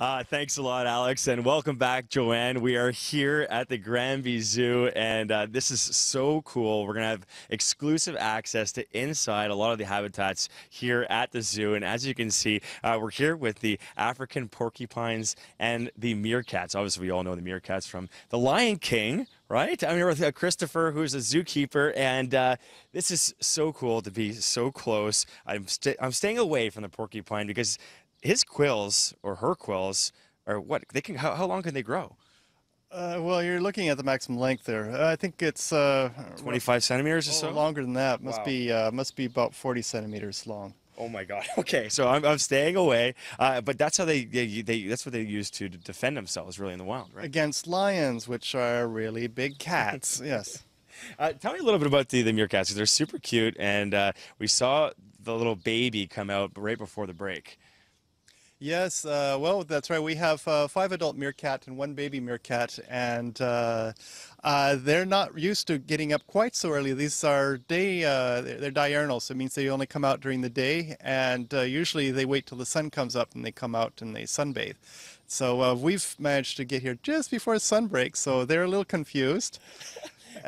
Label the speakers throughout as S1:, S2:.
S1: Thanks a lot, Alex, and welcome back, Joanne. We are here at the Granby Zoo, and this is so cool. We're going to have exclusive access to inside a lot of the habitats here at the zoo, and as you can see, we're here with the African porcupines and the meerkats. Obviously, we all know the meerkats from The Lion King, right? I'm here with Christopher, who's a zookeeper, and this is so cool to be so close. I'm staying away from the porcupine because his quills or her quills are what they can. How long can they grow?
S2: Well, you're looking at the maximum length there. I think it's
S1: 25 centimeters or so.
S2: Longer than that.
S1: Wow.
S2: Must be about 40 centimeters long.
S1: Oh my God. Okay, so I'm staying away, but that's how that's what they use to defend themselves, really, in the wild, right?
S2: Against lions, which are really big cats. Yes.
S1: Tell me a little bit about the meerkats, because they're super cute, and we saw the little baby come out right before the break.
S2: Yes, well, that's right. We have 5 adult meerkat and 1 baby meerkat, and they're not used to getting up quite so early. These are they're diurnal, so it means they only come out during the day, and usually they wait till the sun comes up and they come out and they sunbathe. So we've managed to get here just before sun breaks, so they're a little confused.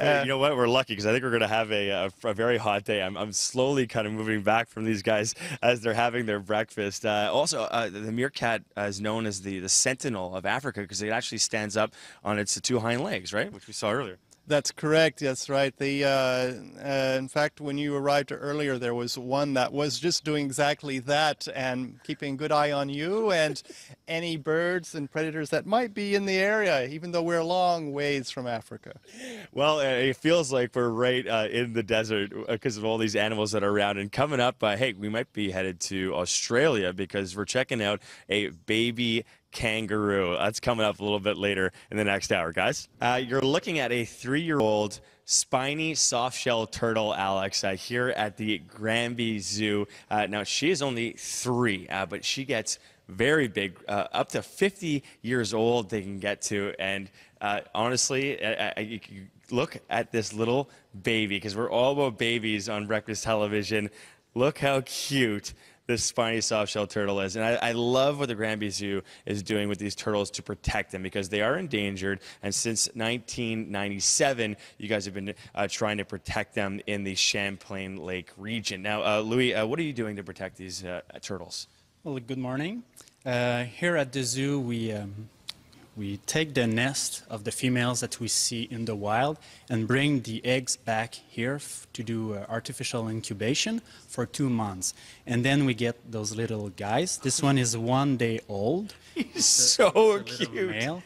S1: You know what? We're lucky because I think we're going to have a very hot day. I'm slowly kind of moving back from these guys as they're having their breakfast. Also, the meerkat is known as the sentinel of Africa because it actually stands up on its 2 hind legs, right? Which we saw earlier.
S2: That's correct. That's right. In fact, when you arrived earlier, there was one that was just doing exactly that and keeping a good eye on you and any birds and predators that might be in the area, even though we're a long ways from Africa.
S1: Well, it feels like we're right in the desert because of all these animals that are around. And coming up, hey, we might be headed to Australia because we're checking out a baby kangaroo. That's coming up a little bit later in the next hour, guys. You're looking at a 3-year-old Spiny softshell turtle, Alex, here at the Granby Zoo. Now, she is only 3, but she gets very big, up to 50 years old they can get to. And honestly, you can look at this little baby, because we're all about babies on breakfast television. Look how cute this spiny softshell turtle is. And I love what the Granby Zoo is doing with these turtles to protect them, because they are endangered. And since 1997, you guys have been trying to protect them in the Champlain Lake region. Now, Louis, what are you doing to protect these turtles?
S3: Well, good morning. Here at the zoo, we take the nest of the females that we see in the wild and bring the eggs back here to do artificial incubation for 2 months. And then we get those little guys. This one is 1 day old.
S1: He's so cute.
S3: Male,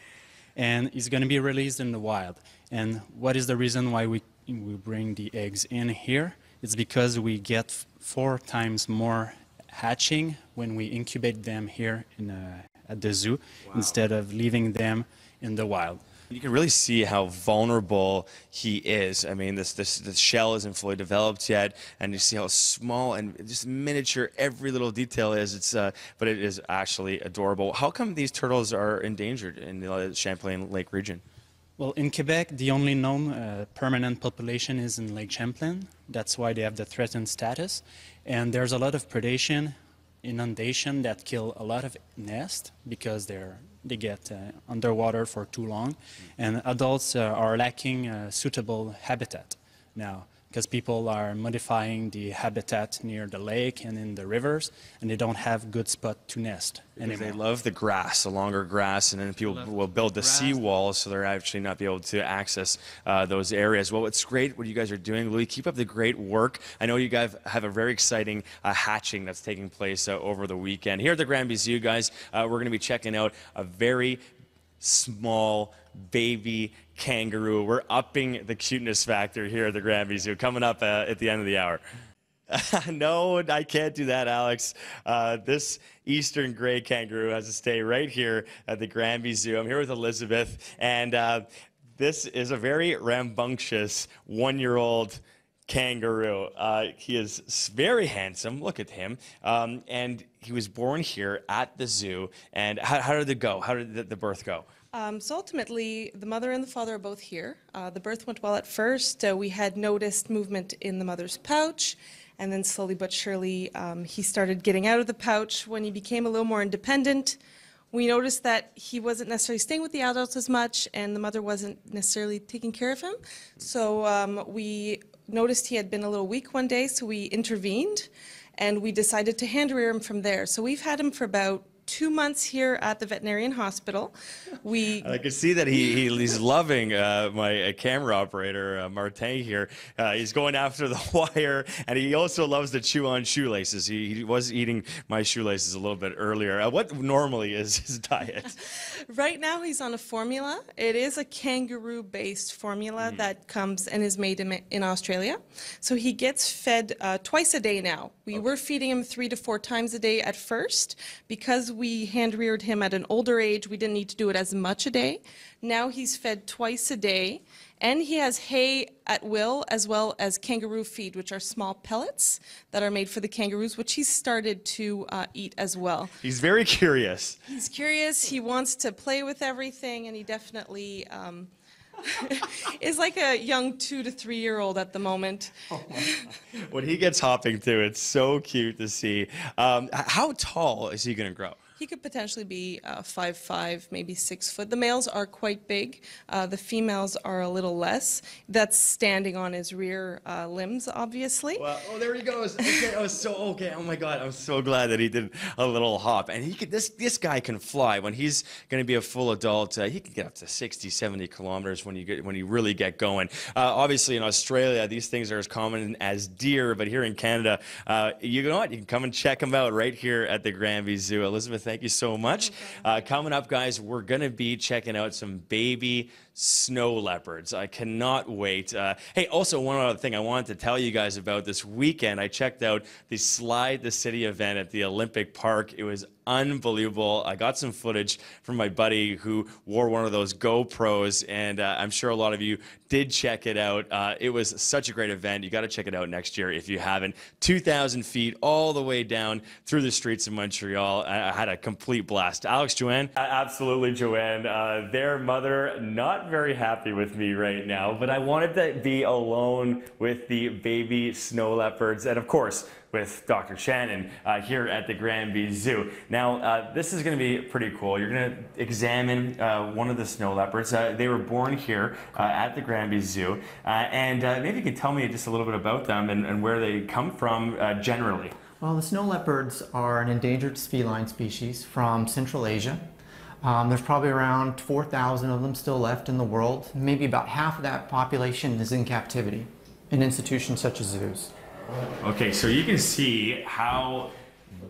S3: and he's going to be released in the wild. And what is the reason why we bring the eggs in here? It's because we get 4 times more hatching when we incubate them here at the zoo. Wow. Instead of leaving them in the wild.
S1: You can really see how vulnerable he is. I mean, the shell isn't fully developed yet, and you see how small and just miniature every little detail is. But it is actually adorable. How come these turtles are endangered in the Champlain Lake region?
S3: Well, in Quebec, the only known permanent population is in Lake Champlain. That's why they have the threatened status. And there's a lot of predation, inundation that kill a lot of nests because they get underwater for too long. And adults are lacking suitable habitat now, because people are modifying the habitat near the lake and in the rivers, and they don't have good spot to nest anymore.
S1: They love the grass, the longer grass, and then people will build the seawall, so they're actually not be able to access those areas. Well, it's great what you guys are doing, Louis. Keep up the great work. I know you guys have a very exciting hatching that's taking place over the weekend. Here at the Granby Zoo, guys, we're going to be checking out a very small baby kangaroo. We're upping the cuteness factor here at the Granby Zoo, coming up at the end of the hour. No, I can't do that, Alex. This eastern gray kangaroo has to stay right here at the Granby Zoo. I'm here with Elizabeth, and this is a very rambunctious 1-year-old kangaroo. He is very handsome. Look at him. And he was born here at the zoo. And how did it go? How did the birth go?
S4: So ultimately, the mother and the father are both here. The birth went well at first. We had noticed movement in the mother's pouch, and then slowly but surely he started getting out of the pouch. When he became a little more independent, we noticed that he wasn't necessarily staying with the adults as much, and the mother wasn't necessarily taking care of him. So we noticed he had been a little weak one day, so we intervened, and we decided to hand rear him from there. So we've had him for about 2 months here at the veterinarian hospital.
S1: I can see that he's loving my camera operator, Martin here. He's going after the wire, and he also loves to chew on shoelaces. He was eating my shoelaces a little bit earlier. What normally is his diet?
S4: Right now he's on a formula. It is a kangaroo-based formula that comes and is made in Australia. So he gets fed twice a day now. We were feeding him 3 to 4 times a day at first. Because we hand-reared him at an older age, we didn't need to do it as much a day. Now he's fed twice a day, and he has hay at will, as well as kangaroo feed, which are small pellets that are made for the kangaroos, which he's started to eat as well.
S1: He's very curious.
S4: He's curious, he wants to play with everything, and he definitely is like a young 2 to 3 year old at the moment.
S1: When he gets hopping too, it's so cute to see. How tall is he going to grow?
S4: He could potentially be 5'5", maybe 6 foot. The males are quite big. The females are a little less. That's standing on his rear limbs, obviously.
S1: Well, oh, there he goes. Okay, I was so okay. Oh my God, I'm so glad that he did a little hop. And he could. This guy can fly. When he's going to be a full adult, he can get up to 60, 70 kilometers when you really get going. Obviously, in Australia, these things are as common as deer, but here in Canada, you know what? You can come and check them out right here at the Granby Zoo. Elizabeth, thank you so much. Coming up, guys, we're going to be checking out some baby snow leopards. I cannot wait. Hey, also one other thing I wanted to tell you guys about this weekend. I checked out the Slide the City event at the Olympic Park. It was unbelievable. I got some footage from my buddy who wore one of those GoPros, and I'm sure a lot of you did check it out. It was such a great event. You got to check it out next year if you haven't. 2,000 feet all the way down through the streets of Montreal. I had a complete blast. Alex, Joanne? Absolutely, Joanne. Their mother, not very happy with me right now, but I wanted to be alone with the baby snow leopards, and of course, with Dr. Shannon here at the Granby Zoo. Now, this is going to be pretty cool. You're going to examine one of the snow leopards. They were born here at the Granby Zoo, and maybe you can tell me just a little bit about them and where they come from generally.
S5: Well, the snow leopards are an endangered feline species from Central Asia. There's probably around 4,000 of them still left in the world. Maybe about half of that population is in captivity in institutions such as zoos.
S1: Okay, so you can see how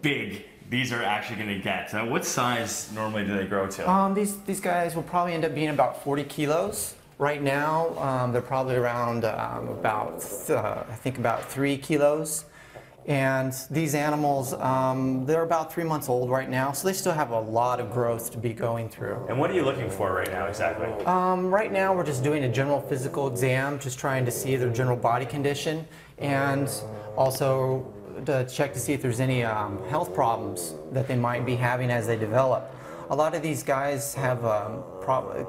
S1: big these are actually going to get. What size normally do they grow to?
S5: These guys will probably end up being about 40 kilos. Right now, they're probably around I think about 3 kilos. And these animals, they're about 3 months old right now, so they still have a lot of growth to be going through.
S1: And what are you looking for right now exactly?
S5: Right now we're just doing a general physical exam, just trying to see their general body condition, and also to check to see if there's any health problems that they might be having as they develop. A lot of these guys have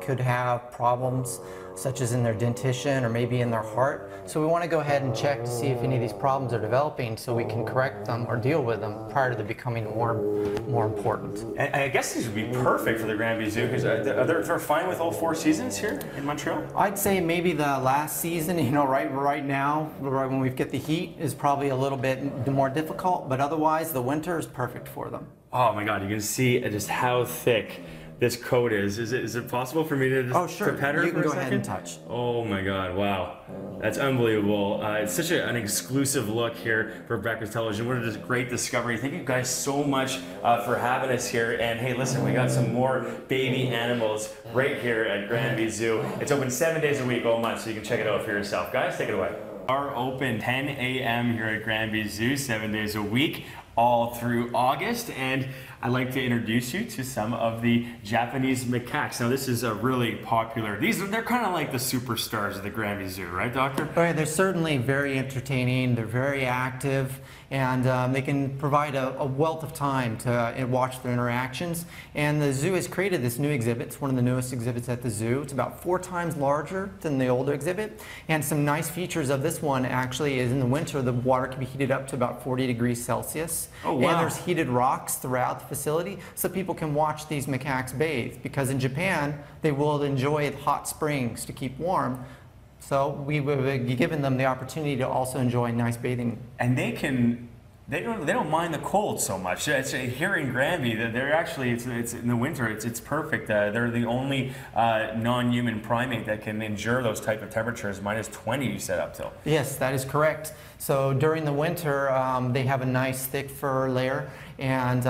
S5: could have problems such as in their dentition or maybe in their heart. So we want to go ahead and check to see if any of these problems are developing so we can correct them or deal with them prior to them becoming more important.
S1: And I guess these would be perfect for the Granby Zoo because they're fine with all 4 seasons here in Montreal?
S5: I'd say maybe the last season, you know, right now, right when we get the heat, is probably a little bit more difficult, but otherwise the winter is perfect for them.
S1: Oh my God, you can see just how thick this coat is. Is it possible for me to just to pet her
S5: you can
S1: for
S5: go
S1: a
S5: ahead
S1: second?
S5: and touch.
S1: Oh my God, wow. That's unbelievable. It's such an exclusive look here for Breakfast Television. What a great discovery. Thank you guys so much for having us here. And hey, listen, we got some more baby animals right here at Granby Zoo. It's open 7 days a week all month, so you can check it out for yourself. Guys, take it away. Are open 10 a.m. here at Granby Zoo, 7 days a week, all through August. And I'd like to introduce you to some of the Japanese macaques. Now, this is a really popular. They're kind of like the superstars of the Granby Zoo, right, Doctor?
S5: Right, they're certainly very entertaining. They're very active, and they can provide a wealth of time to watch their interactions. And the zoo has created this new exhibit. It's one of the newest exhibits at the zoo. It's about 4 times larger than the older exhibit. And some nice features of this one actually is in the winter, the water can be heated up to about 40 degrees Celsius.
S1: Oh, wow.
S5: And there's heated rocks throughout the facility so people can watch these macaques bathe, because in Japan they will enjoy hot springs to keep warm. So we would be giving them the opportunity to also enjoy nice bathing.
S1: And they don't mind the cold so much. It's here in Granby that they're actually it's in the winter it's perfect. They're the only non-human primate that can endure those type of temperatures, -20 you said up till.
S5: Yes, that is correct. So during the winter, they have a nice thick fur layer, and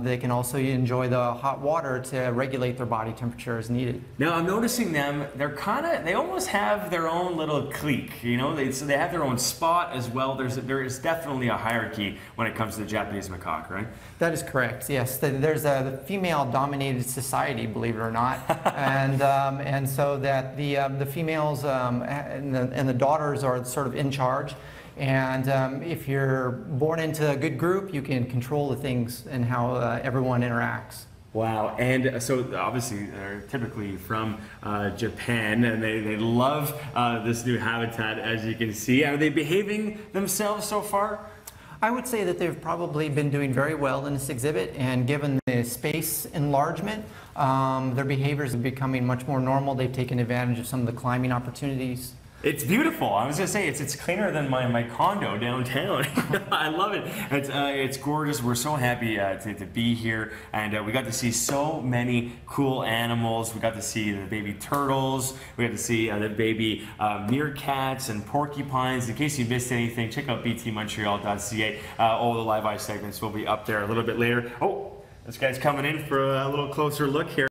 S5: they can also enjoy the hot water to regulate their body temperature as needed.
S1: Now I'm noticing them. They almost have their own little clique. You know, so they have their own spot as well. There is definitely a hierarchy when it comes to the Japanese macaque, right?
S5: That is correct. Yes, there's a female-dominated society, believe it or not, and so that the females and the daughters are sort of in charge. And if you're born into a good group, you can control the things and how everyone interacts.
S1: Wow, and so obviously they're typically from Japan, and they love this new habitat, as you can see. Are they behaving themselves so far?
S5: I would say that they've probably been doing very well in this exhibit, and given the space enlargement, their behaviors are becoming much more normal. They've taken advantage of some of the climbing opportunities.
S1: It's beautiful. I was gonna say it's cleaner than my condo downtown. I love it. It's gorgeous. We're so happy to be here, and we got to see so many cool animals. We got to see the baby turtles. We got to see the baby meerkats and porcupines. In case you missed anything, check out btmontreal.ca. All the Live Eye segments will be up there a little bit later. Oh, this guy's coming in for a little closer look here.